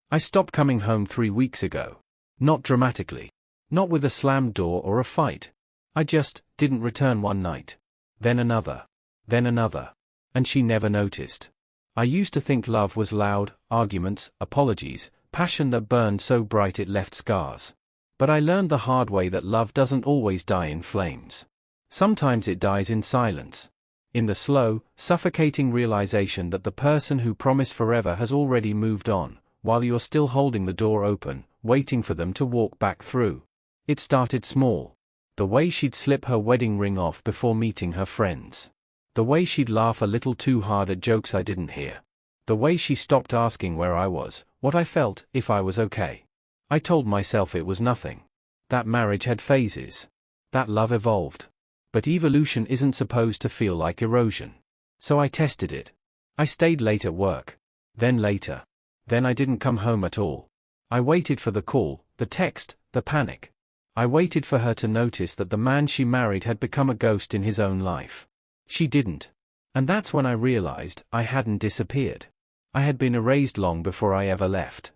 I stopped coming home 3 weeks ago. Not dramatically. Not with a slammed door or a fight. I just didn't return one night. Then another. Then another. And she never noticed. I used to think love was loud, arguments, apologies, passion that burned so bright it left scars. But I learned the hard way that love doesn't always die in flames. Sometimes it dies in silence. In the slow, suffocating realization that the person who promised forever has already moved on, while you're still holding the door open, waiting for them to walk back through. It started small. The way she'd slip her wedding ring off before meeting her friends. The way she'd laugh a little too hard at jokes I didn't hear. The way she stopped asking where I was, what I felt, if I was okay. I told myself it was nothing. That marriage had phases. That love evolved. But evolution isn't supposed to feel like erosion. So I tested it. I stayed late at work. Then later. Then I didn't come home at all. I waited for the call, the text, the panic. I waited for her to notice that the man she married had become a ghost in his own life. She didn't. And that's when I realized I hadn't disappeared. I had been erased long before I ever left.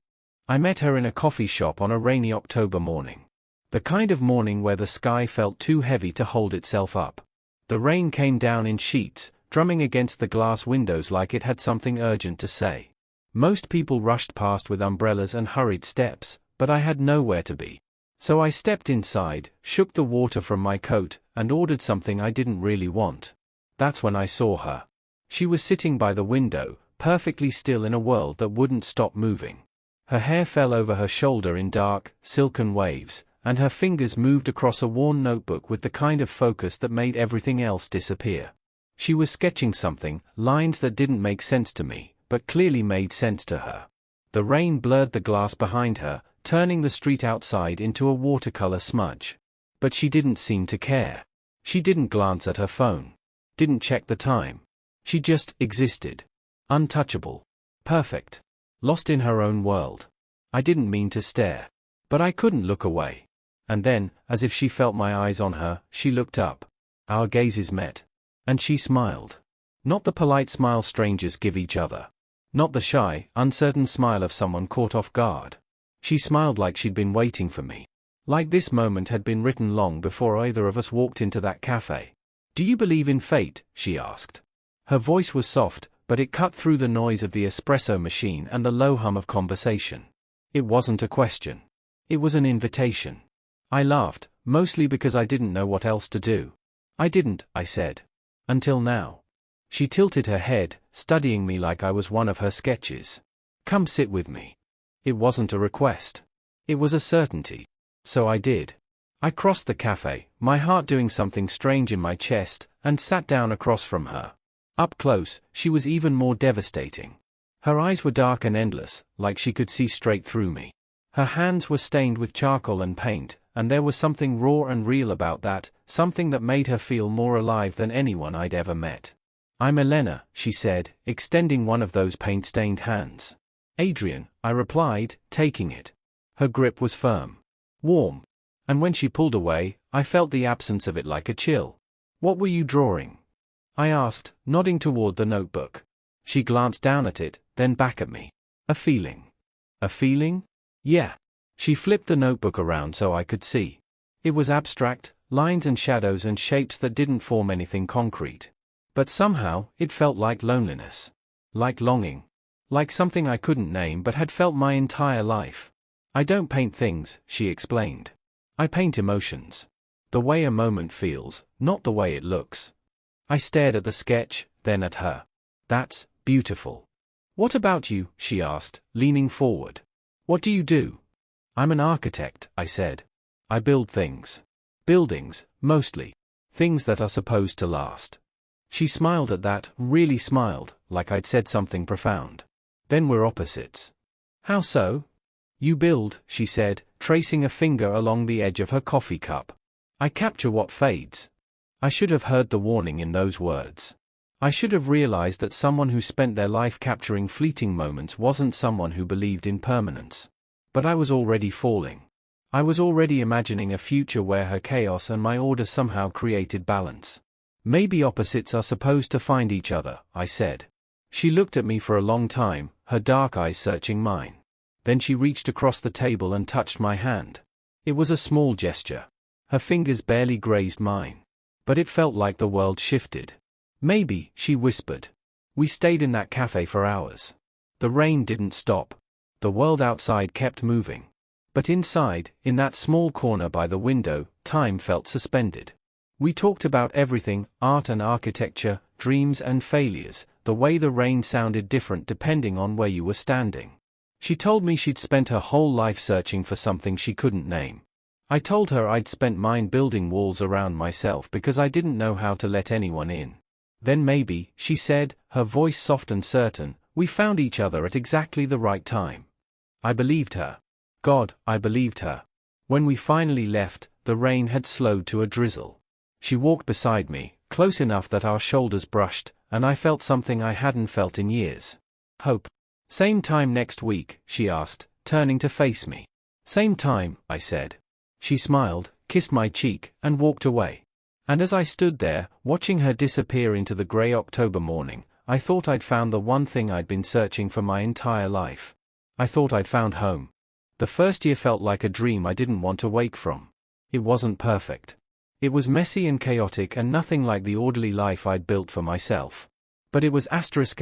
I met her in a coffee shop on a rainy October morning. The kind of morning where the sky felt too heavy to hold itself up. The rain came down in sheets, drumming against the glass windows like it had something urgent to say. Most people rushed past with umbrellas and hurried steps, but I had nowhere to be. So I stepped inside, shook the water from my coat, and ordered something I didn't really want. That's when I saw her. She was sitting by the window, perfectly still in a world that wouldn't stop moving. Her hair fell over her shoulder in dark, silken waves, and her fingers moved across a worn notebook with the kind of focus that made everything else disappear. She was sketching something, lines that didn't make sense to me, but clearly made sense to her. The rain blurred the glass behind her, turning the street outside into a watercolor smudge. But she didn't seem to care. She didn't glance at her phone. Didn't check the time. She just existed. Untouchable. Perfect. Lost in her own world. I didn't mean to stare. But I couldn't look away. And then, as if she felt my eyes on her, she looked up. Our gazes met. And she smiled. Not the polite smile strangers give each other. Not the shy, uncertain smile of someone caught off guard. She smiled like she'd been waiting for me. Like this moment had been written long before either of us walked into that cafe. Do you believe in fate? She asked. Her voice was soft, but it cut through the noise of the espresso machine and the low hum of conversation. It wasn't a question. It was an invitation. I laughed, mostly because I didn't know what else to do. I didn't, I said. Until now. She tilted her head, studying me like I was one of her sketches. Come sit with me. It wasn't a request. It was a certainty. So I did. I crossed the cafe, my heart doing something strange in my chest, and sat down across from her. Up close, she was even more devastating. Her eyes were dark and endless, like she could see straight through me. Her hands were stained with charcoal and paint, and there was something raw and real about that, something that made her feel more alive than anyone I'd ever met. I'm Elena, she said, extending one of those paint-stained hands. Adrian, I replied, taking it. Her grip was firm. Warm. And when she pulled away, I felt the absence of it like a chill. What were you drawing? I asked, nodding toward the notebook. She glanced down at it, then back at me. A feeling. A feeling? Yeah. She flipped the notebook around so I could see. It was abstract, lines and shadows and shapes that didn't form anything concrete. But somehow, it felt like loneliness. Like longing. Like something I couldn't name but had felt my entire life. I don't paint things, she explained. I paint emotions. The way a moment feels, not the way it looks. I stared at the sketch, then at her. That's beautiful. What about you? She asked, leaning forward. What do you do? I'm an architect, I said. I build things. Buildings, mostly. Things that are supposed to last. She smiled at that, really smiled, like I'd said something profound. Then we're opposites. How so? You build, she said, tracing a finger along the edge of her coffee cup. I capture what fades. I should have heard the warning in those words. I should have realized that someone who spent their life capturing fleeting moments wasn't someone who believed in permanence. But I was already falling. I was already imagining a future where her chaos and my order somehow created balance. Maybe opposites are supposed to find each other, I said. She looked at me for a long time, her dark eyes searching mine. Then she reached across the table and touched my hand. It was a small gesture. Her fingers barely grazed mine. But it felt like the world shifted. Maybe, she whispered. We stayed in that cafe for hours. The rain didn't stop. The world outside kept moving. But inside, in that small corner by the window, time felt suspended. We talked about everything, art and architecture, dreams and failures, the way the rain sounded different depending on where you were standing. She told me she'd spent her whole life searching for something she couldn't name. I told her I'd spent mine building walls around myself because I didn't know how to let anyone in. Then maybe, she said, her voice soft and certain, we found each other at exactly the right time. I believed her. God, I believed her. When we finally left, the rain had slowed to a drizzle. She walked beside me, close enough that our shoulders brushed, and I felt something I hadn't felt in years. Hope. Same time next week, she asked, turning to face me. Same time, I said. She smiled, kissed my cheek, and walked away. And as I stood there, watching her disappear into the grey October morning, I thought I'd found the one thing I'd been searching for my entire life. I thought I'd found home. The first year felt like a dream I didn't want to wake from. It wasn't perfect. It was messy and chaotic and nothing like the orderly life I'd built for myself. But it was *hours.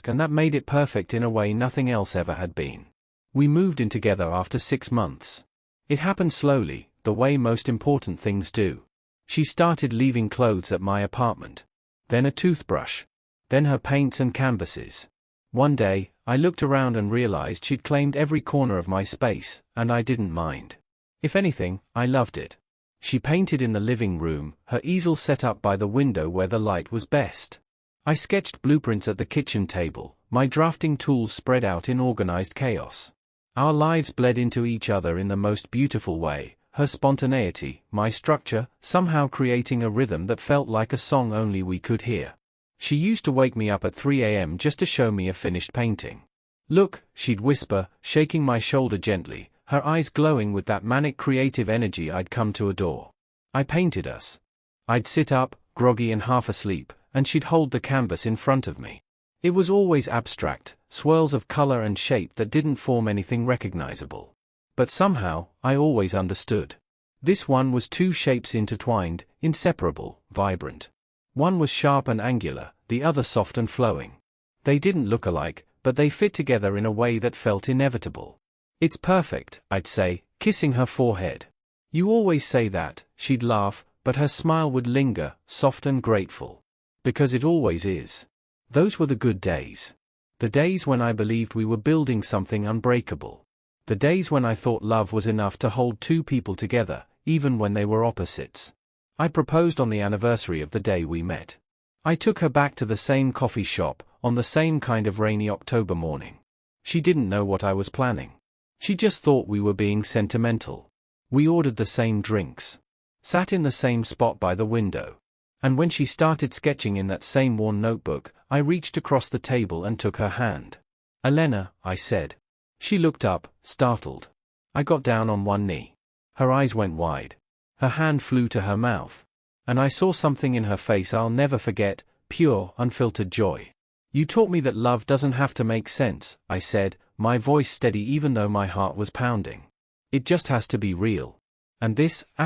And that made it perfect in a way nothing else ever had been. We moved in together after 6 months. It happened slowly, the way most important things do. She started leaving clothes at my apartment. Then a toothbrush. Then her paints and canvases. One day, I looked around and realized she'd claimed every corner of my space, and I didn't mind. If anything, I loved it. She painted in the living room, her easel set up by the window where the light was best. I sketched blueprints at the kitchen table, my drafting tools spread out in organized chaos. Our lives bled into each other in the most beautiful way, her spontaneity, my structure, somehow creating a rhythm that felt like a song only we could hear. She used to wake me up at 3 a.m. just to show me a finished painting. Look, she'd whisper, shaking my shoulder gently, her eyes glowing with that manic creative energy I'd come to adore. I painted us. I'd sit up, groggy and half asleep, and she'd hold the canvas in front of me. It was always abstract, swirls of color and shape that didn't form anything recognizable. But somehow, I always understood. This one was two shapes intertwined, inseparable, vibrant. One was sharp and angular, the other soft and flowing. They didn't look alike, but they fit together in a way that felt inevitable. It's perfect, I'd say, kissing her forehead. You always say that, she'd laugh, but her smile would linger, soft and grateful. Because it always is. Those were the good days. The days when I believed we were building something unbreakable. The days when I thought love was enough to hold two people together, even when they were opposites. I proposed on the anniversary of the day we met. I took her back to the same coffee shop, on the same kind of rainy October morning. She didn't know what I was planning. She just thought we were being sentimental. We ordered the same drinks. Sat in the same spot by the window. And when she started sketching in that same worn notebook, I reached across the table and took her hand. "Elena," I said. She looked up, startled. I got down on one knee. Her eyes went wide. Her hand flew to her mouth. And I saw something in her face I'll never forget, pure, unfiltered joy. "You taught me that love doesn't have to make sense," I said, my voice steady even though my heart was pounding. "It just has to be real. And this, ***,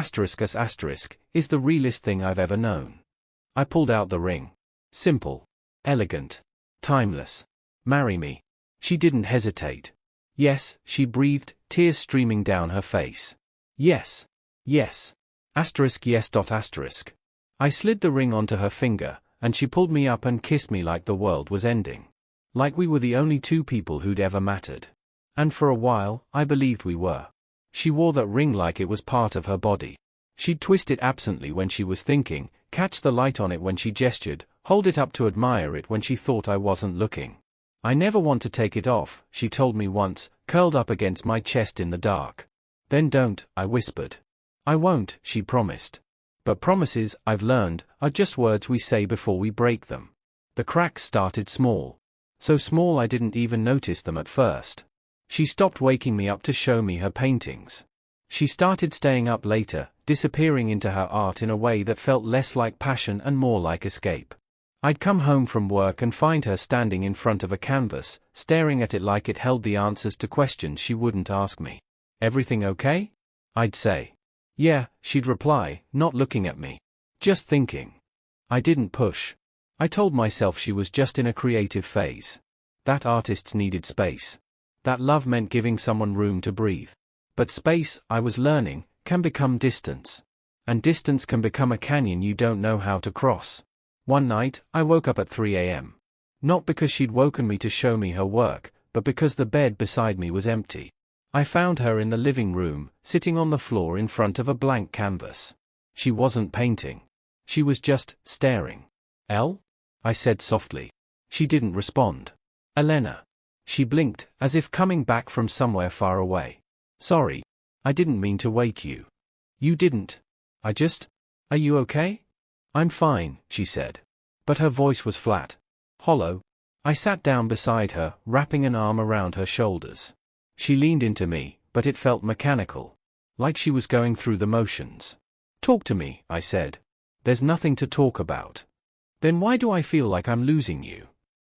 is the realest thing I've ever known." I pulled out the ring. Simple. Elegant. Timeless. "Marry me." She didn't hesitate. "Yes," she breathed, tears streaming down her face. "Yes. Yes. ***, yes. I slid the ring onto her finger, and she pulled me up and kissed me like the world was ending. Like we were the only two people who'd ever mattered. And for a while, I believed we were. She wore that ring like it was part of her body. She'd twist it absently when she was thinking, catch the light on it when she gestured, hold it up to admire it when she thought I wasn't looking. "I never want to take it off," she told me once, curled up against my chest in the dark. "Then don't," I whispered. "I won't," she promised. But promises, I've learned, are just words we say before we break them. The cracks started small. So small I didn't even notice them at first. She stopped waking me up to show me her paintings. She started staying up later, disappearing into her art in a way that felt less like passion and more like escape. I'd come home from work and find her standing in front of a canvas, staring at it like it held the answers to questions she wouldn't ask me. "Everything okay?" I'd say. "Yeah," she'd reply, not looking at me. Just thinking. I didn't push. I told myself she was just in a creative phase. That artists needed space. That love meant giving someone room to breathe. But space, I was learning, can become distance. And distance can become a canyon you don't know how to cross. One night, I woke up at 3 a.m. Not because she'd woken me to show me her work, but because the bed beside me was empty. I found her in the living room, sitting on the floor in front of a blank canvas. She wasn't painting. She was just staring. "Elle?" I said softly. She didn't respond. "Elena." She blinked, as if coming back from somewhere far away. "Sorry. I didn't mean to wake you." "You didn't. Are you okay?" "I'm fine," she said. But her voice was flat. Hollow. I sat down beside her, wrapping an arm around her shoulders. She leaned into me, but it felt mechanical. Like she was going through the motions. "Talk to me," I said. "There's nothing to talk about." "Then why do I feel like I'm losing you?"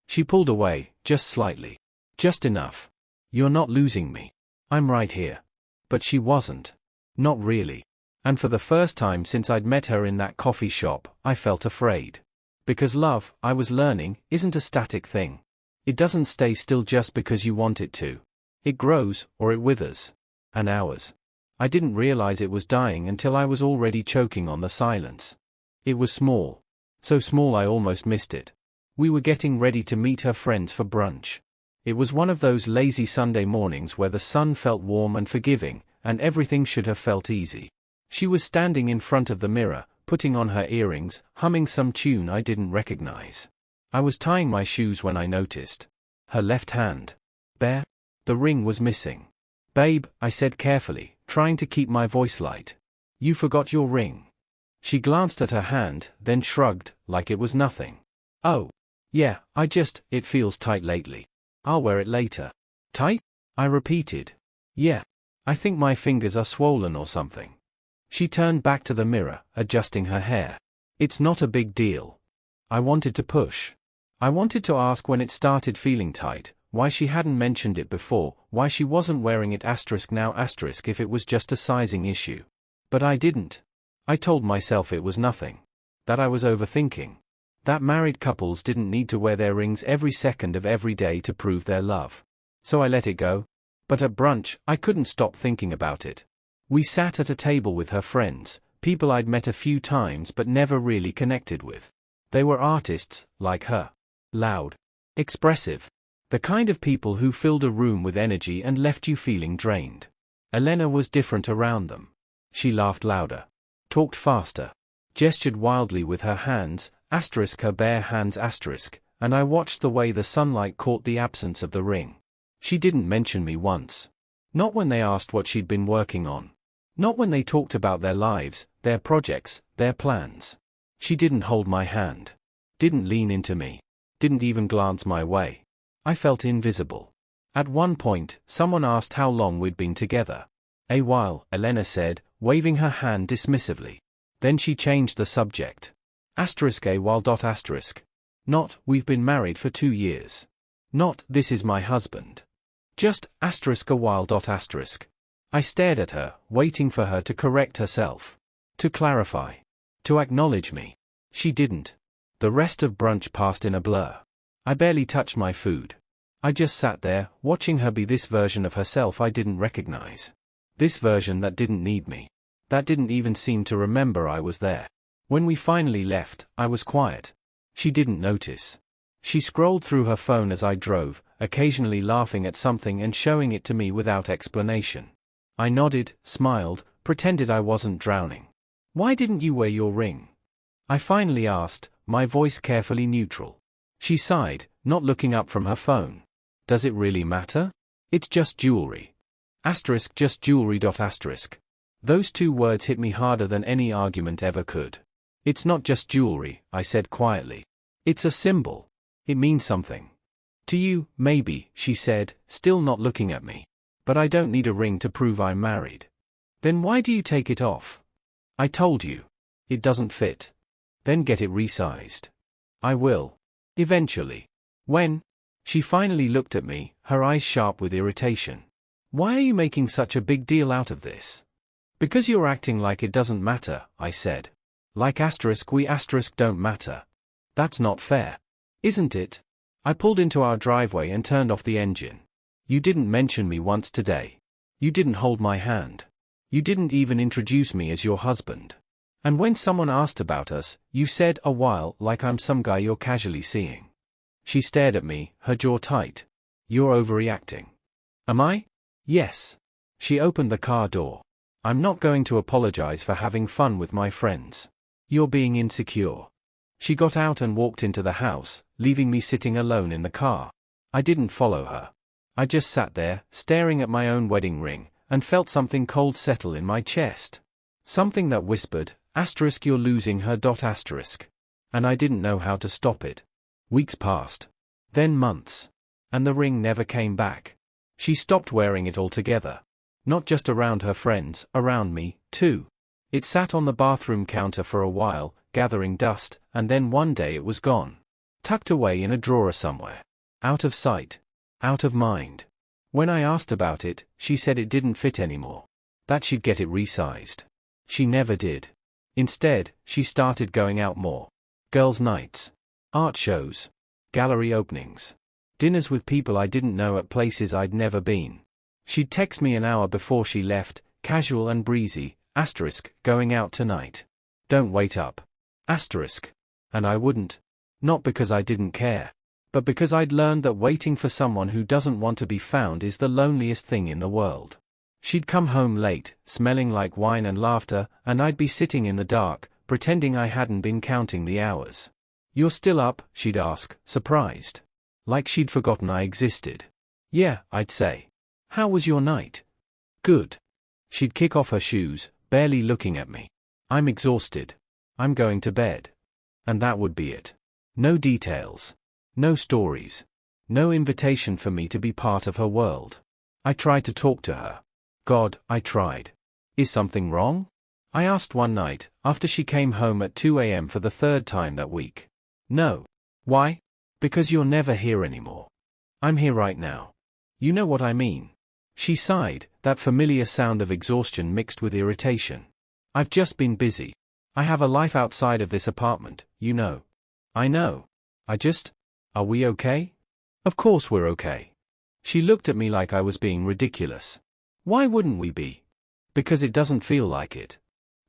She pulled away, just slightly. "Just enough. You're not losing me. I'm right here." But she wasn't. Not really. And for the first time since I'd met her in that coffee shop, I felt afraid. Because love, I was learning, isn't a static thing. It doesn't stay still just because you want it to. It grows, or it withers. And ours. I didn't realize it was dying until I was already choking on the silence. It was small. So small I almost missed it. We were getting ready to meet her friends for brunch. It was one of those lazy Sunday mornings where the sun felt warm and forgiving, and everything should have felt easy. She was standing in front of the mirror, putting on her earrings, humming some tune I didn't recognize. I was tying my shoes when I noticed. Her left hand. Bare? The ring was missing. "Babe," I said carefully, trying to keep my voice light. "You forgot your ring." She glanced at her hand, then shrugged, like it was nothing. "Oh. Yeah, it feels tight lately. I'll wear it later." "Tight?" I repeated. "Yeah. I think my fingers are swollen or something." She turned back to the mirror, adjusting her hair. "It's not a big deal." I wanted to push. I wanted to ask when it started feeling tight, why she hadn't mentioned it before, why she wasn't wearing it now if it was just a sizing issue. But I didn't. I told myself it was nothing. That I was overthinking. That married couples didn't need to wear their rings every second of every day to prove their love. So I let it go. But at brunch, I couldn't stop thinking about it. We sat at a table with her friends, people I'd met a few times but never really connected with. They were artists, like her. Loud. Expressive. The kind of people who filled a room with energy and left you feeling drained. Elena was different around them. She laughed louder. Talked faster. Gestured wildly with her hands, her bare hands and I watched the way the sunlight caught the absence of the ring. She didn't mention me once. Not when they asked what she'd been working on. Not when they talked about their lives, their projects, their plans. She didn't hold my hand. Didn't lean into me. Didn't even glance my way. I felt invisible. At one point, someone asked how long we'd been together. "A while," Elena said, waving her hand dismissively. Then she changed the subject. A while. Not, "We've been married for 2 years. Not, "This is my husband." Just, a while. I stared at her, waiting for her to correct herself. To clarify. To acknowledge me. She didn't. The rest of brunch passed in a blur. I barely touched my food. I just sat there, watching her be this version of herself I didn't recognize. This version that didn't need me. That didn't even seem to remember I was there. When we finally left, I was quiet. She didn't notice. She scrolled through her phone as I drove, occasionally laughing at something and showing it to me without explanation. I nodded, smiled, pretended I wasn't drowning. "Why didn't you wear your ring?" I finally asked, my voice carefully neutral. She sighed, not looking up from her phone. "Does it really matter? It's just jewelry." Just jewelry. Those 2 words hit me harder than any argument ever could. "It's not just jewelry," I said quietly. "It's a symbol. It means something. To you, maybe," she said, still not looking at me. "But I don't need a ring to prove I'm married." "Then why do you take it off?" "I told you. It doesn't fit." "Then get it resized." I will. Eventually. When? She finally looked at me, her eyes sharp with irritation. Why are you making such a big deal out of this? Because you're acting like it doesn't matter, I said. Like we don't matter. That's not fair. Isn't it? I pulled into our driveway and turned off the engine. You didn't mention me once today. You didn't hold my hand. You didn't even introduce me as your husband. And when someone asked about us, you said a while like I'm some guy you're casually seeing. She stared at me, her jaw tight. You're overreacting. Am I? Yes. She opened the car door. I'm not going to apologize for having fun with my friends. You're being insecure. She got out and walked into the house, leaving me sitting alone in the car. I didn't follow her. I just sat there, staring at my own wedding ring, and felt something cold settle in my chest. Something that whispered, you're losing her. And I didn't know how to stop it. Weeks passed. Then months. And the ring never came back. She stopped wearing it altogether. Not just around her friends, around me, too. It sat on the bathroom counter for a while, gathering dust, and then one day it was gone. Tucked away in a drawer somewhere. Out of sight. Out of mind. When I asked about it, she said it didn't fit anymore. That she'd get it resized. She never did. Instead, she started going out more. Girls' nights. Art shows. Gallery openings. Dinners with people I didn't know at places I'd never been. She'd text me an hour before she left, casual and breezy, going out tonight. Don't wait up. And I wouldn't. Not because I didn't care. But because I'd learned that waiting for someone who doesn't want to be found is the loneliest thing in the world. She'd come home late, smelling like wine and laughter, and I'd be sitting in the dark, pretending I hadn't been counting the hours. You're still up? She'd ask, surprised. Like she'd forgotten I existed. Yeah, I'd say. How was your night? Good. She'd kick off her shoes, barely looking at me. I'm exhausted. I'm going to bed. And that would be it. No details. No stories. No invitation for me to be part of her world. I tried to talk to her. God, I tried. Is something wrong? I asked one night, after she came home at 2 a.m. for the third time that week. No. Why? Because you're never here anymore. I'm here right now. You know what I mean. She sighed, that familiar sound of exhaustion mixed with irritation. I've just been busy. I have a life outside of this apartment, you know. I know. Are we okay? Of course we're okay. She looked at me like I was being ridiculous. Why wouldn't we be? Because it doesn't feel like it.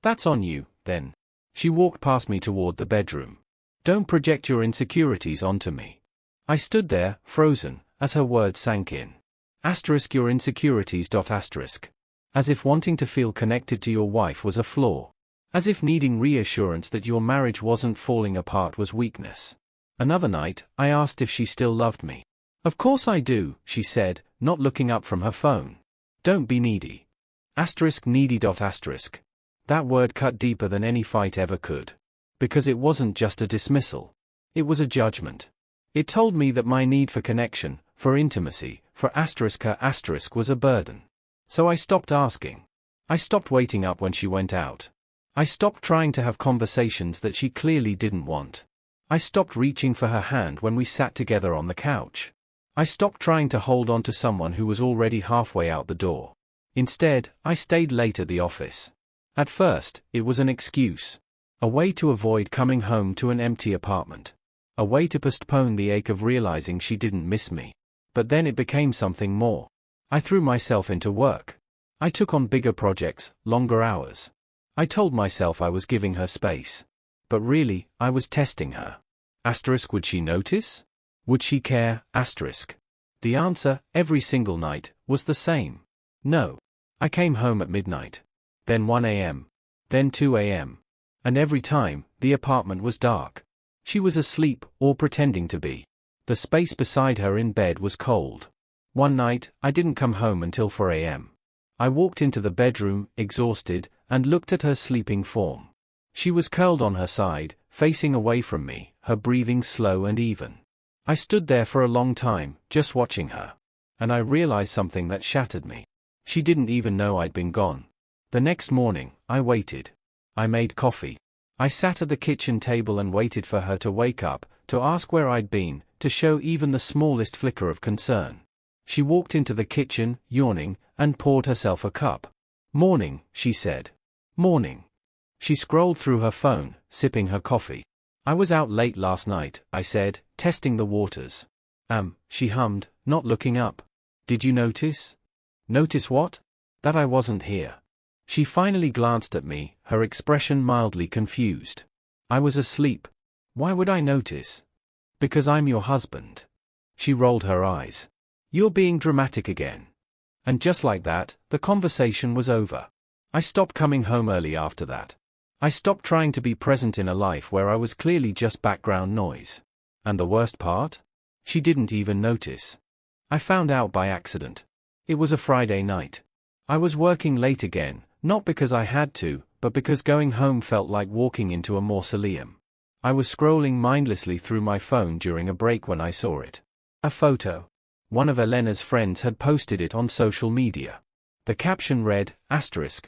That's on you, then. She walked past me toward the bedroom. Don't project your insecurities onto me. I stood there, frozen, as her words sank in. Your insecurities. As if wanting to feel connected to your wife was a flaw. As if needing reassurance that your marriage wasn't falling apart was weakness. Another night, I asked if she still loved me. Of course I do, she said, not looking up from her phone. Don't be needy. Needy. That word cut deeper than any fight ever could. Because it wasn't just a dismissal. It was a judgment. It told me that my need for connection, for intimacy, for her was a burden. So I stopped asking. I stopped waiting up when she went out. I stopped trying to have conversations that she clearly didn't want. I stopped reaching for her hand when we sat together on the couch. I stopped trying to hold on to someone who was already halfway out the door. Instead, I stayed late at the office. At first, it was an excuse. A way to avoid coming home to an empty apartment. A way to postpone the ache of realizing she didn't miss me. But then it became something more. I threw myself into work. I took on bigger projects, longer hours. I told myself I was giving her space. But really, I was testing her. Would she notice? Would she care? The answer, every single night, was the same. No. I came home at midnight. Then 1 a.m. Then 2 a.m. And every time, the apartment was dark. She was asleep, or pretending to be. The space beside her in bed was cold. One night, I didn't come home until 4 a.m. I walked into the bedroom, exhausted, and looked at her sleeping form. She was curled on her side, facing away from me, her breathing slow and even. I stood there for a long time, just watching her. And I realized something that shattered me. She didn't even know I'd been gone. The next morning, I waited. I made coffee. I sat at the kitchen table and waited for her to wake up, to ask where I'd been, to show even the smallest flicker of concern. She walked into the kitchen, yawning, and poured herself a cup. "Morning," she said. "Morning." She scrolled through her phone, sipping her coffee. "I was out late last night," I said, testing the waters. She hummed, not looking up. "Did you notice?" "Notice what?" "That I wasn't here." She finally glanced at me, her expression mildly confused. "I was asleep." "Why would I notice?" "Because I'm your husband." She rolled her eyes. "You're being dramatic again." And just like that, the conversation was over. I stopped coming home early after that. I stopped trying to be present in a life where I was clearly just background noise. And the worst part? She didn't even notice. I found out by accident. It was a Friday night. I was working late again, not because I had to, but because going home felt like walking into a mausoleum. I was scrolling mindlessly through my phone during a break when I saw it. A photo. One of Elena's friends had posted it on social media. The caption read,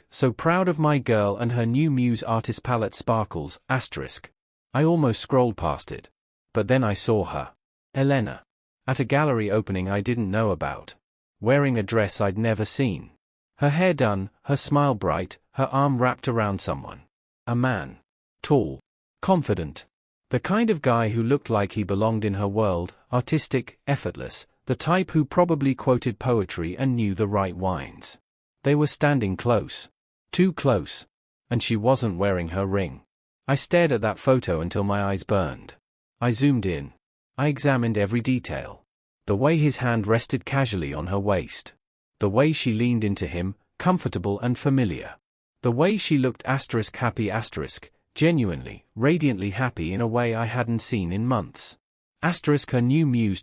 "So proud of my girl and her new Muse artist palette sparkles, *." I almost scrolled past it. But then I saw her. Elena. At a gallery opening I didn't know about. Wearing a dress I'd never seen. Her hair done, her smile bright, her arm wrapped around someone. A man. Tall. Confident. The kind of guy who looked like he belonged in her world, artistic, effortless, the type who probably quoted poetry and knew the right wines. They were standing close. Too close. And she wasn't wearing her ring. I stared at that photo until my eyes burned. I zoomed in. I examined every detail. The way his hand rested casually on her waist. The way she leaned into him, comfortable and familiar. The way she looked happy genuinely, radiantly happy in a way I hadn't seen in months. Her new Muse.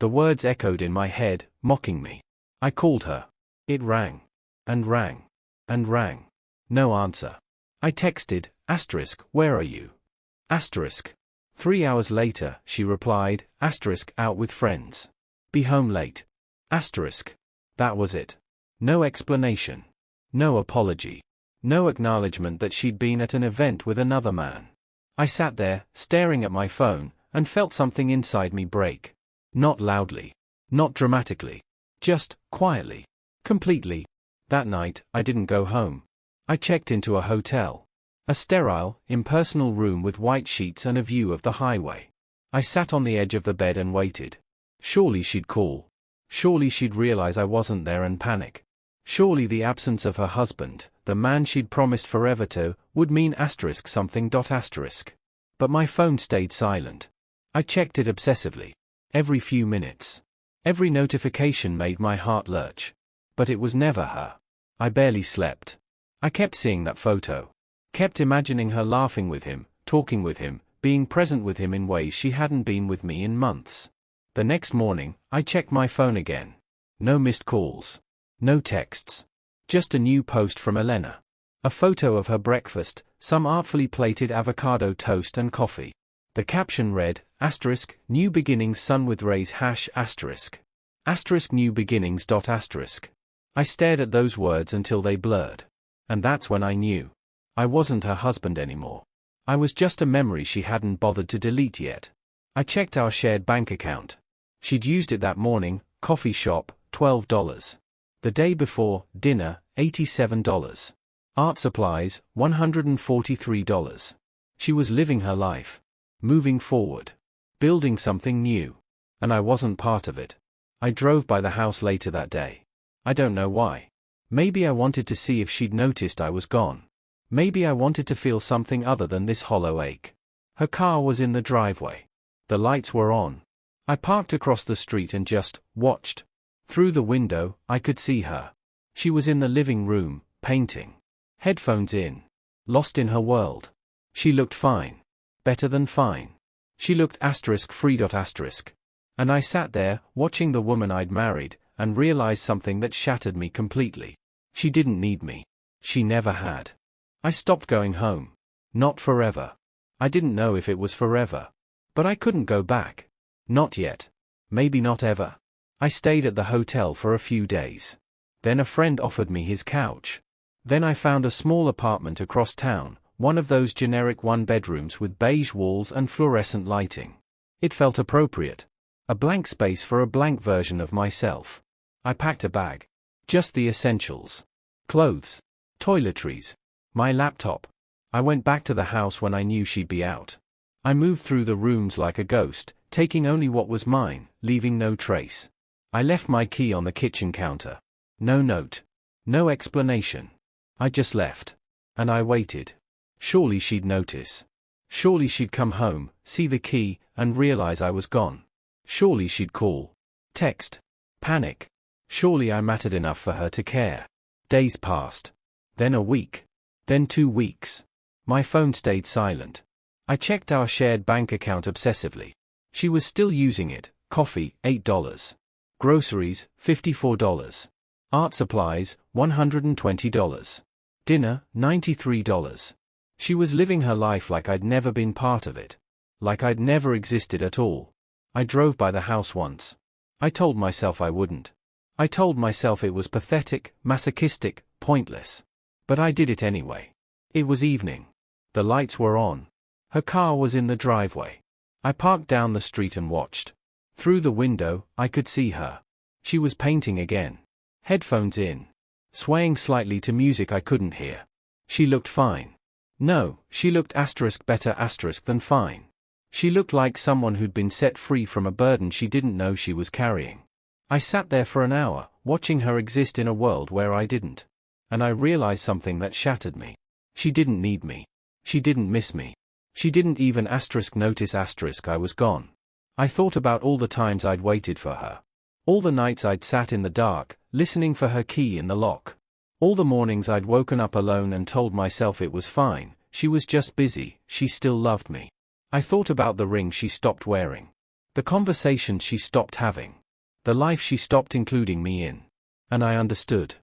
The words echoed in my head, mocking me. I called her. It rang. And rang. And rang. No answer. I texted, *, "Where are you?" *. 3 hours later, she replied, *, "Out with friends. Be home late." That was it. No explanation. No apology. No acknowledgement that she'd been at an event with another man. I sat there, staring at my phone, and felt something inside me break. Not loudly. Not dramatically. Just, quietly. Completely. That night, I didn't go home. I checked into a hotel. A sterile, impersonal room with white sheets and a view of the highway. I sat on the edge of the bed and waited. Surely she'd call. Surely she'd realize I wasn't there and panic. Surely the absence of her husband, the man she'd promised forever to, would mean something. But my phone stayed silent. I checked it obsessively. Every few minutes. Every notification made my heart lurch. But it was never her. I barely slept. I kept seeing that photo. Kept imagining her laughing with him, talking with him, being present with him in ways she hadn't been with me in months. The next morning, I checked my phone again. No missed calls. No texts. Just a new post from Elena. A photo of her breakfast, some artfully plated avocado toast and coffee. The caption read, "New beginnings sun with rays *. New beginnings. I stared at those words until they blurred. And that's when I knew. I wasn't her husband anymore. I was just a memory she hadn't bothered to delete yet. I checked our shared bank account. She'd used it that morning, coffee shop, $12. The day before, dinner, $87. Art supplies, $143. She was living her life. Moving forward. Building something new. And I wasn't part of it. I drove by the house later that day. I don't know why. Maybe I wanted to see if she'd noticed I was gone. Maybe I wanted to feel something other than this hollow ache. Her car was in the driveway. The lights were on. I parked across the street and just watched. Through the window, I could see her. She was in the living room, painting. Headphones in. Lost in her world. She looked fine. Better than fine. She looked free. And I sat there, watching the woman I'd married, and realized something that shattered me completely. She didn't need me. She never had. I stopped going home. Not forever. I didn't know if it was forever. But I couldn't go back. Not yet. Maybe not ever. I stayed at the hotel for a few days. Then a friend offered me his couch. Then I found a small apartment across town, one of those generic one-bedrooms with beige walls and fluorescent lighting. It felt appropriate. A blank space for a blank version of myself. I packed a bag. Just the essentials. Clothes. Toiletries. My laptop. I went back to the house when I knew she'd be out. I moved through the rooms like a ghost, taking only what was mine, leaving no trace. I left my key on the kitchen counter. No note. No explanation. I just left. And I waited. Surely she'd notice. Surely she'd come home, see the key, and realize I was gone. Surely she'd call. Text. Panic. Surely I mattered enough for her to care. Days passed. Then a week. Then 2 weeks. My phone stayed silent. I checked our shared bank account obsessively. She was still using it. Coffee, $8. Groceries, $54. Art supplies, $120. Dinner, $93. She was living her life like I'd never been part of it. Like I'd never existed at all. I drove by the house once. I told myself I wouldn't. I told myself it was pathetic, masochistic, pointless. But I did it anyway. It was evening. The lights were on. Her car was in the driveway. I parked down the street and watched. Through the window, I could see her. She was painting again. Headphones in. Swaying slightly to music I couldn't hear. She looked fine. No, she looked better than fine. She looked like someone who'd been set free from a burden she didn't know she was carrying. I sat there for an hour, watching her exist in a world where I didn't. And I realized something that shattered me. She didn't need me. She didn't miss me. She didn't even notice I was gone. I thought about all the times I'd waited for her. All the nights I'd sat in the dark, listening for her key in the lock. All the mornings I'd woken up alone and told myself it was fine, she was just busy, she still loved me. I thought about the ring she stopped wearing. The conversations she stopped having. The life she stopped including me in. And I understood.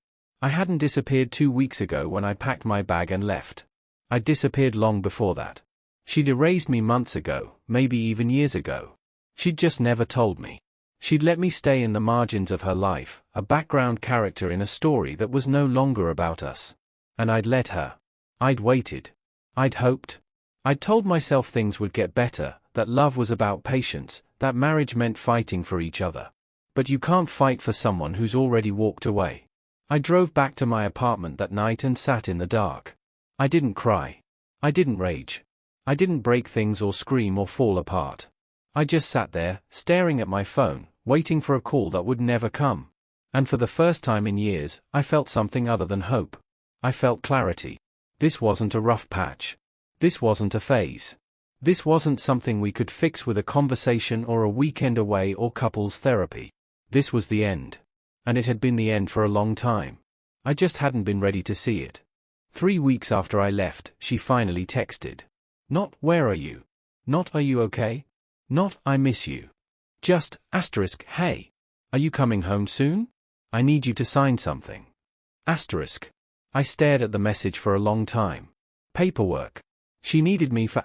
I hadn't disappeared 2 weeks ago when I packed my bag and left. I'd disappeared long before that. She'd erased me months ago, maybe even years ago. She'd just never told me. She'd let me stay in the margins of her life, a background character in a story that was no longer about us. And I'd let her. I'd waited. I'd hoped. I'd told myself things would get better, that love was about patience, that marriage meant fighting for each other. But you can't fight for someone who's already walked away. I drove back to my apartment that night and sat in the dark. I didn't cry. I didn't rage. I didn't break things or scream or fall apart. I just sat there, staring at my phone, waiting for a call that would never come. And for the first time in years, I felt something other than hope. I felt clarity. This wasn't a rough patch. This wasn't a phase. This wasn't something we could fix with a conversation or a weekend away or couples therapy. This was the end. And it had been the end for a long time. I just hadn't been ready to see it. 3 weeks after I left, she finally texted. Not, where are you? Not, are you okay? Not, I miss you. Just, hey. Are you coming home soon? I need you to sign something. I stared at the message for a long time. Paperwork. She needed me for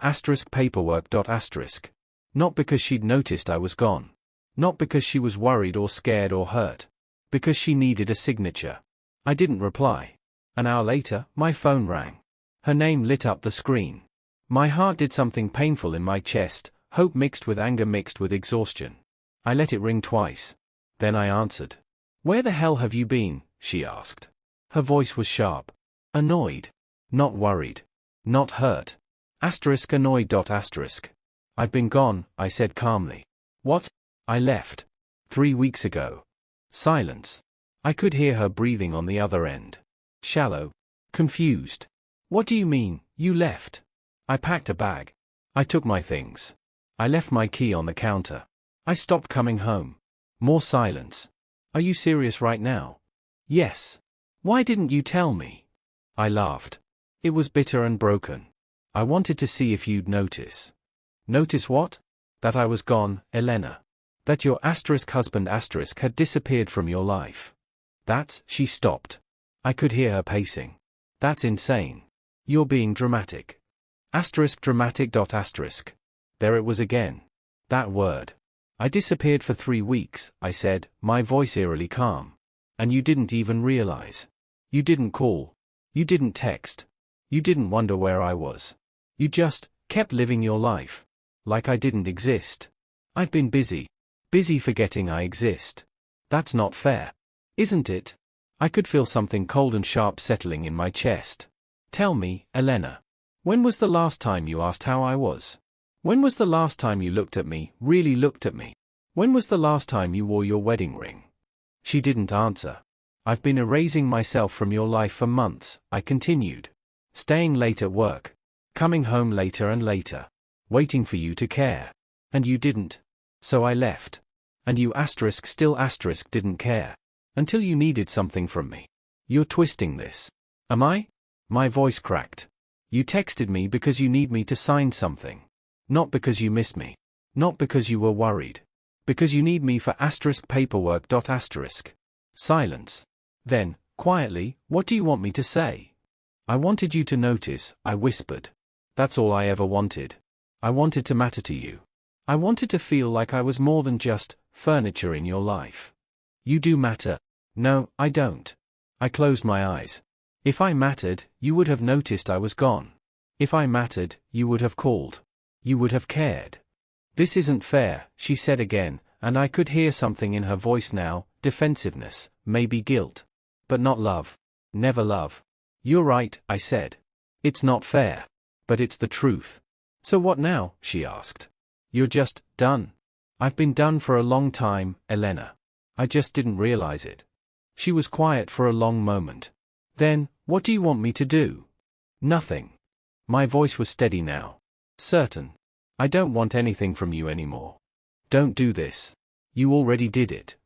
paperwork. Not because she'd noticed I was gone. Not because she was worried or scared or hurt. Because she needed a signature. I didn't reply. An hour later, my phone rang. Her name lit up the screen. My heart did something painful in my chest, hope mixed with anger mixed with exhaustion. I let it ring twice. Then I answered. Where the hell have you been? She asked. Her voice was sharp. Annoyed. Not worried. Not hurt. Annoyed. I've been gone, I said calmly. What? I left. 3 weeks ago. Silence. I could hear her breathing on the other end. Shallow. Confused. What do you mean, you left? I packed a bag. I took my things. I left my key on the counter. I stopped coming home. More silence. Are you serious right now? Yes. Why didn't you tell me? I laughed. It was bitter and broken. I wanted to see if you'd notice. Notice what? That I was gone, Elena. That your husband had disappeared from your life. She stopped. I could hear her pacing. That's insane. You're being dramatic. Dramatic. There it was again. That word. I disappeared for 3 weeks, I said, my voice eerily calm. And you didn't even realize. You didn't call. You didn't text. You didn't wonder where I was. You just kept living your life. Like I didn't exist. I've been busy. Busy forgetting I exist. That's not fair. Isn't it? I could feel something cold and sharp settling in my chest. Tell me, Elena. When was the last time you asked how I was? When was the last time you looked at me, really looked at me? When was the last time you wore your wedding ring? She didn't answer. I've been erasing myself from your life for months, I continued. Staying late at work. Coming home later and later. Waiting for you to care. And you didn't. So I left. And you still didn't care. Until you needed something from me. You're twisting this. Am I? My voice cracked. You texted me because you need me to sign something. Not because you missed me. Not because you were worried. Because you need me for paperwork. Silence. Then, quietly, what do you want me to say? I wanted you to notice, I whispered. That's all I ever wanted. I wanted to matter to you. I wanted to feel like I was more than just furniture in your life. You do matter. No, I don't. I closed my eyes. If I mattered, you would have noticed I was gone. If I mattered, you would have called. You would have cared. This isn't fair, she said again, and I could hear something in her voice now, defensiveness, maybe guilt. But not love. Never love. You're right, I said. It's not fair. But it's the truth. So what now, she asked. You're just done. I've been done for a long time, Elena. I just didn't realize it. She was quiet for a long moment. Then, what do you want me to do? Nothing. My voice was steady now. Certain. I don't want anything from you anymore. Don't do this. You already did it.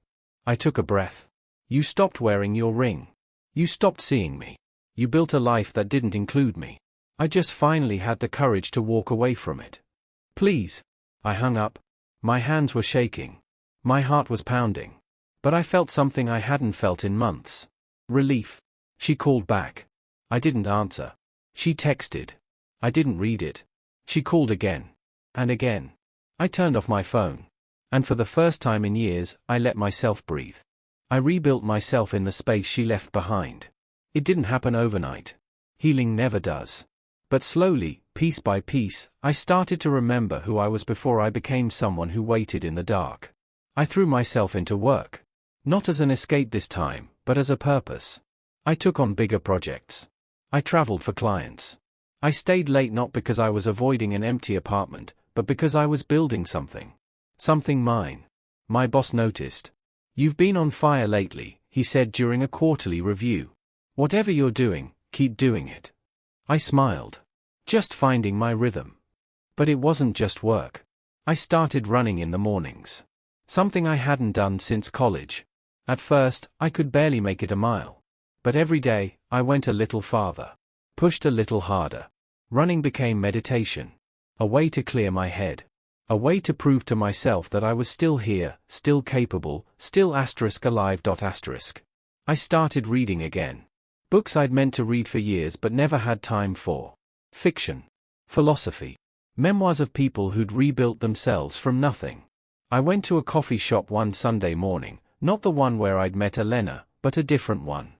I took a breath. You stopped wearing your ring. You stopped seeing me. You built a life that didn't include me. I just finally had the courage to walk away from it. Please. I hung up. My hands were shaking. My heart was pounding. But I felt something I hadn't felt in months. Relief. She called back. I didn't answer. She texted. I didn't read it. She called again. And again. I turned off my phone. And for the first time in years, I let myself breathe. I rebuilt myself in the space she left behind. It didn't happen overnight. Healing never does. But slowly, piece by piece, I started to remember who I was before I became someone who waited in the dark. I threw myself into work. Not as an escape this time, but as a purpose. I took on bigger projects. I traveled for clients. I stayed late not because I was avoiding an empty apartment, but because I was building something. Something mine. My boss noticed. You've been on fire lately, he said during a quarterly review. Whatever you're doing, keep doing it. I smiled. Just finding my rhythm. But it wasn't just work. I started running in the mornings. Something I hadn't done since college. At first, I could barely make it a mile. But every day, I went a little farther. Pushed a little harder. Running became meditation. A way to clear my head. A way to prove to myself that I was still here, still capable, still alive. I started reading again. Books I'd meant to read for years but never had time for. Fiction. Philosophy. Memoirs of people who'd rebuilt themselves from nothing. I went to a coffee shop one Sunday morning, not the one where I'd met Elena, but a different one.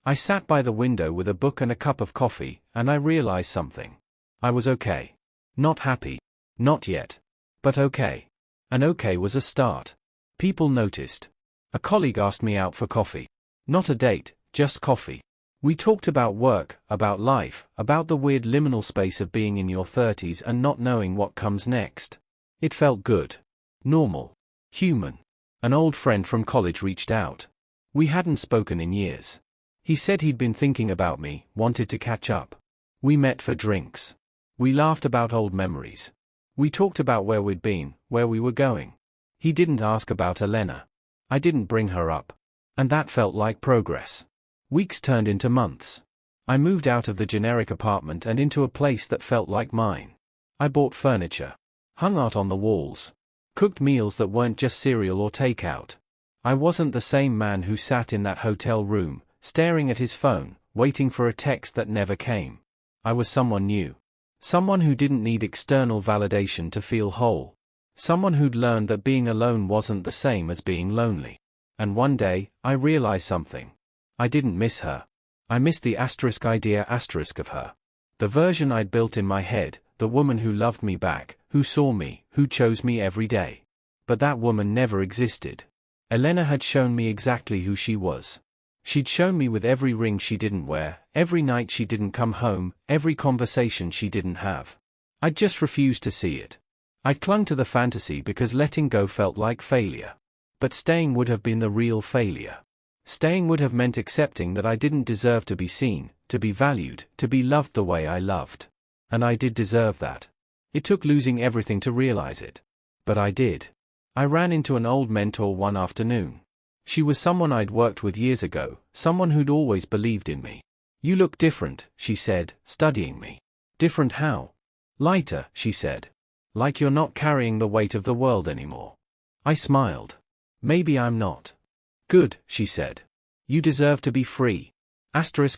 I sat by the window with a book and a cup of coffee, and I realized something. I was okay. Not happy. Not yet. But okay. And okay was a start. People noticed. A colleague asked me out for coffee. Not a date, just coffee. We talked about work, about life, about the weird liminal space of being in your 30s and not knowing what comes next. It felt good. Normal. Human. An old friend from college reached out. We hadn't spoken in years. He said he'd been thinking about me, wanted to catch up. We met for drinks. We laughed about old memories. We talked about where we'd been, where we were going. He didn't ask about Elena. I didn't bring her up. And that felt like progress. Weeks turned into months. I moved out of the generic apartment and into a place that felt like mine. I bought furniture. Hung art on the walls. Cooked meals that weren't just cereal or takeout. I wasn't the same man who sat in that hotel room, staring at his phone, waiting for a text that never came. I was someone new. Someone who didn't need external validation to feel whole. Someone who'd learned that being alone wasn't the same as being lonely. And one day, I realized something. I didn't miss her. I missed the idea of her. The version I'd built in my head, the woman who loved me back, who saw me, who chose me every day. But that woman never existed. Elena had shown me exactly who she was. She'd shown me with every ring she didn't wear, every night she didn't come home, every conversation she didn't have. I just refused to see it. I clung to the fantasy because letting go felt like failure. But staying would have been the real failure. Staying would have meant accepting that I didn't deserve to be seen, to be valued, to be loved the way I loved. And I did deserve that. It took losing everything to realize it. But I did. I ran into an old mentor one afternoon. She was someone I'd worked with years ago, someone who'd always believed in me. "You look different," she said, studying me. "Different how?" "Lighter," she said. "Like you're not carrying the weight of the world anymore." I smiled. "Maybe I'm not." "Good," she said. "You deserve to be free.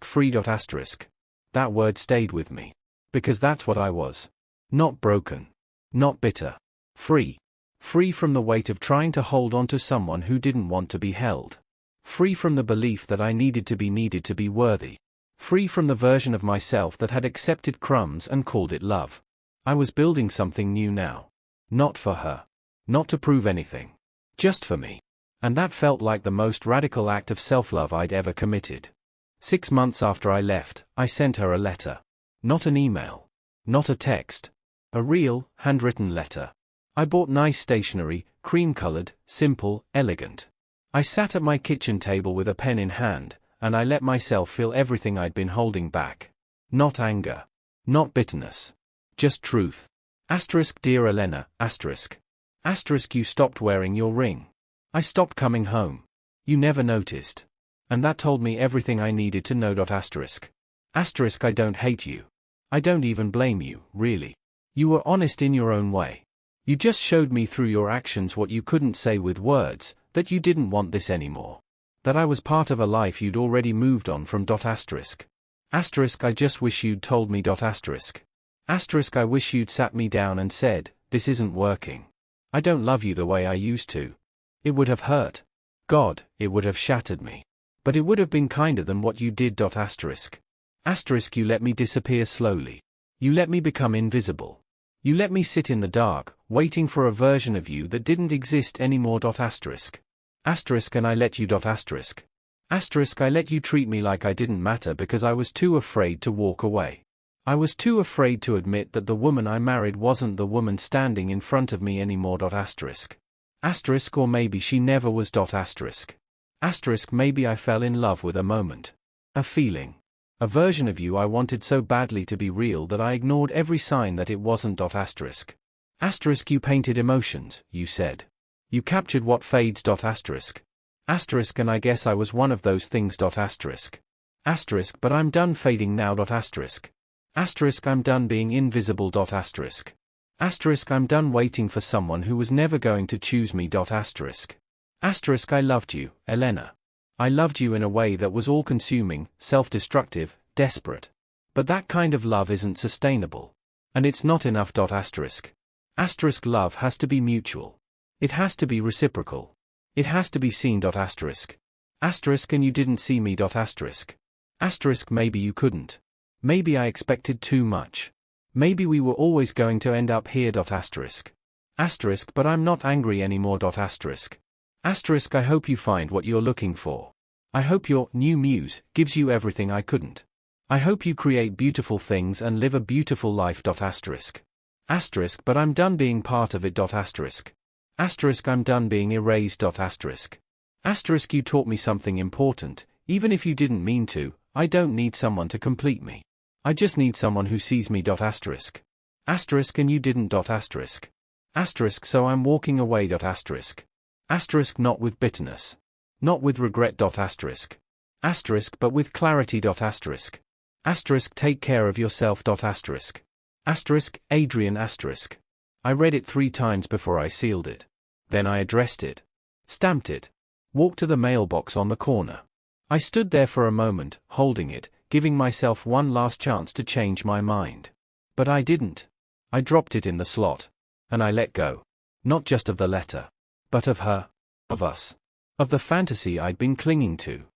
Free. That word stayed with me. Because that's what I was. Not broken. Not bitter. Free. Free from the weight of trying to hold on to someone who didn't want to be held. Free from the belief that I needed to be worthy. Free from the version of myself that had accepted crumbs and called it love. I was building something new now. Not for her. Not to prove anything. Just for me. And that felt like the most radical act of self-love I'd ever committed. 6 months after I left, I sent her a letter. Not an email. Not a text. A real, handwritten letter. I bought nice stationery, cream-colored, simple, elegant. I sat at my kitchen table with a pen in hand, and I let myself feel everything I'd been holding back. Not anger. Not bitterness. Just truth. Dear Elena, you stopped wearing your ring. I stopped coming home. You never noticed. And that told me everything I needed to know. I don't hate you. I don't even blame you, really. You were honest in your own way. You just showed me through your actions what you couldn't say with words, that you didn't want this anymore. That I was part of a life you'd already moved on from. I just wish you'd told me. I wish you'd sat me down and said, "This isn't working. I don't love you the way I used to." It would have hurt. God, it would have shattered me. But it would have been kinder than what you did. You let me disappear slowly. You let me become invisible. You let me sit in the dark, waiting for a version of you that didn't exist anymore. And I let you. I let you treat me like I didn't matter because I was too afraid to walk away. I was too afraid to admit that the woman I married wasn't the woman standing in front of me anymore. Or maybe she never was. Maybe I fell in love with a moment. A feeling. A version of you I wanted so badly to be real that I ignored every sign that it wasn't. You painted emotions, you said. You captured what fades. And I guess I was one of those things. But I'm done fading now. I'm done being invisible. I'm done waiting for someone who was never going to choose me. I loved you, Elena. I loved you in a way that was all-consuming, self-destructive, desperate. But that kind of love isn't sustainable. And it's not enough. Love has to be mutual. It has to be reciprocal. It has to be seen. And you didn't see me. Maybe you couldn't. Maybe I expected too much. Maybe we were always going to end up here. But I'm not angry anymore. I hope you find what you're looking for. I hope your new muse gives you everything I couldn't. I hope you create beautiful things and live a beautiful life. But I'm done being part of it. I'm done being erased. You taught me something important, even if you didn't mean to. I don't need someone to complete me. I just need someone who sees me. And you didn't. So I'm walking away. Not with bitterness. Not with regret. But with clarity. Take care of yourself. Adrian. I read it 3 times before I sealed it. Then I addressed it. Stamped it. Walked to the mailbox on the corner. I stood there for a moment, holding it, giving myself one last chance to change my mind. But I didn't. I dropped it in the slot. And I let go. Not just of the letter. But of her. Of us. Of the fantasy I'd been clinging to.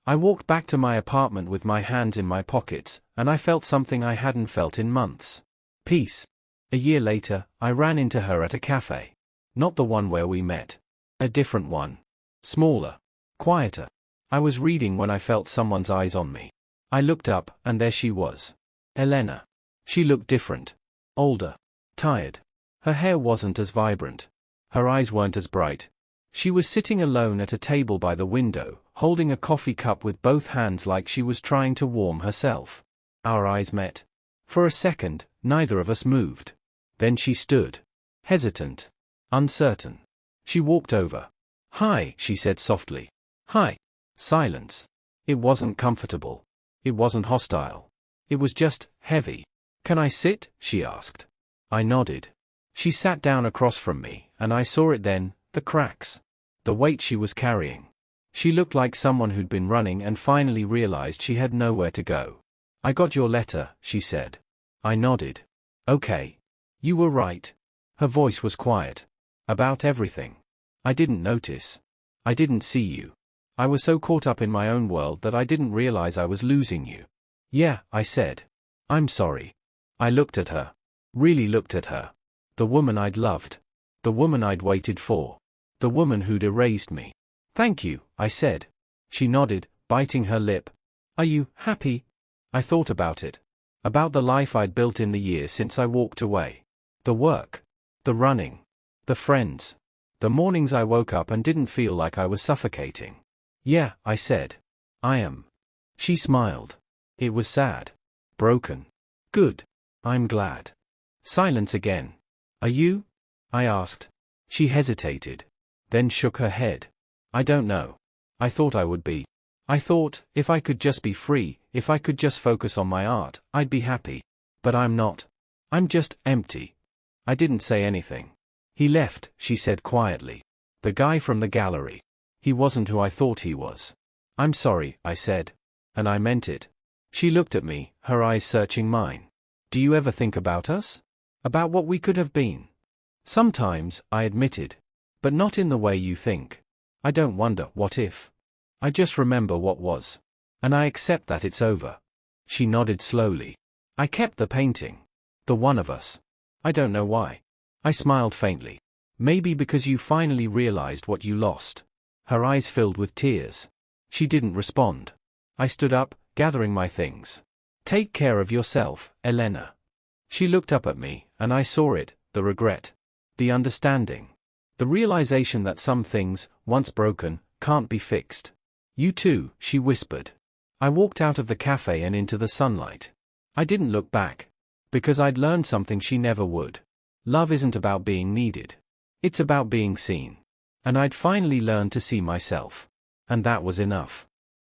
I walked back to my apartment with my hands in my pockets, and I felt something I hadn't felt in months. Peace. A year later, I ran into her at a cafe. Not the one where we met. A different one. Smaller. Quieter. I was reading when I felt someone's eyes on me. I looked up, and there she was. Elena. She looked different. Older. Tired. Her hair wasn't as vibrant. Her eyes weren't as bright. She was sitting alone at a table by the window, holding a coffee cup with both hands like she was trying to warm herself. Our eyes met. For a second, neither of us moved. Then she stood. Hesitant. Uncertain. She walked over. "Hi," she said softly. "Hi." Silence. It wasn't comfortable. It wasn't hostile. It was just heavy. "Can I sit?" she asked. I nodded. She sat down across from me, and I saw it then, the cracks. The weight she was carrying. She looked like someone who'd been running and finally realized she had nowhere to go. "I got your letter," she said. I nodded. "Okay. You were right." Her voice was quiet. "About everything. I didn't notice. I didn't see you. I was so caught up in my own world that I didn't realize I was losing you." "Yeah," I said. "I'm sorry." I looked at her. Really looked at her. The woman I'd loved. The woman I'd waited for. The woman who'd erased me. "Thank you," I said. She nodded, biting her lip. "Are you happy?" I thought about it. About the life I'd built in the year since I walked away. The work. The running. The friends. The mornings I woke up and didn't feel like I was suffocating. "Yeah," I said. "I am." She smiled. It was sad. Broken. "Good. I'm glad." Silence again. "Are you?" I asked. She hesitated. Then shook her head. "I don't know. I thought I would be. I thought, if I could just be free, if I could just focus on my art, I'd be happy. But I'm not. I'm just empty." I didn't say anything. "He left," she said quietly. "The guy from the gallery. He wasn't who I thought he was." "I'm sorry," I said. And I meant it. She looked at me, her eyes searching mine. "Do you ever think about us? About what we could have been?" "Sometimes," I admitted. "But not in the way you think. I don't wonder, what if? I just remember what was. And I accept that it's over." She nodded slowly. "I kept the painting. The one of us. I don't know why." I smiled faintly. "Maybe because you finally realized what you lost." Her eyes filled with tears. She didn't respond. I stood up, gathering my things. "Take care of yourself, Elena." She looked up at me, and I saw it, the regret. The understanding. The realization that some things, once broken, can't be fixed. "You too," she whispered. I walked out of the cafe and into the sunlight. I didn't look back. Because I'd learned something she never would. Love isn't about being needed. It's about being seen. And I'd finally learned to see myself. And that was enough.